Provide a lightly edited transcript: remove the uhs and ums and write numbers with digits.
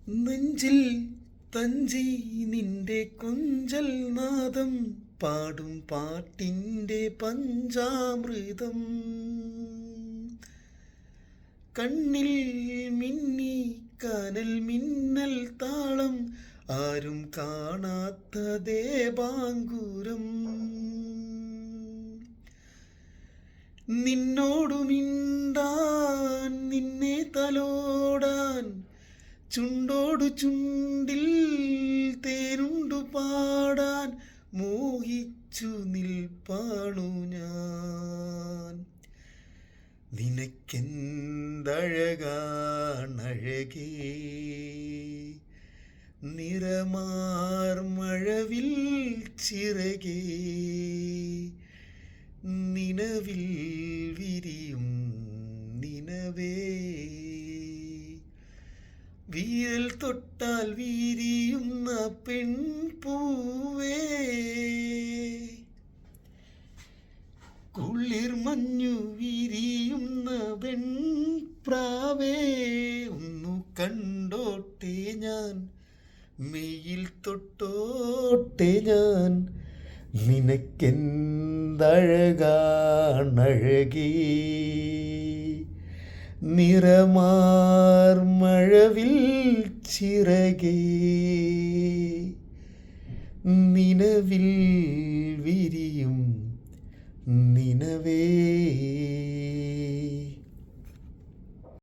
നെഞ്ചിൽ തഞ്ചി നിന്റെ കൊഞ്ചൽ നാദം പാടും പാട്ടിൻ്റെ പഞ്ചാമൃതം കണ്ണിൽ മിന്നി കനൽ മിന്നൽ താളം ആരും കാണാത്ത ദേവാങ്കുരം നിന്നോടു മിണ്ടാൻ നിന്നെ തലോടാൻ ചുണ്ടോടു ചുണ്ടിൽ തേനുണ്ടു പാടാൻ മോഹിച്ചു നിൽപ്പാണു ഞാൻ നിനക്കെന്തഴകാണഴകേ നിറമാർമഴവിൽ ചിറകേ നിനവിൽ വിരിയും നിനവേ വീരൽ തൊട്ടാൽ വീരിയുന്ന പെൺപൂവേ കുളിർ മഞ്ഞു വിരിയുന്ന വെൺപ്രാവേ ഒന്നു കണ്ടോട്ടെ ഞാൻ മെയ്യിൽ തൊട്ടോട്ടെ ഞാൻ നിനക്കെന്തഴകാണഴകേ നിറമാർമഴവിൽ ചിറകേ നിനവിൽ വിരിയും നിനവേ.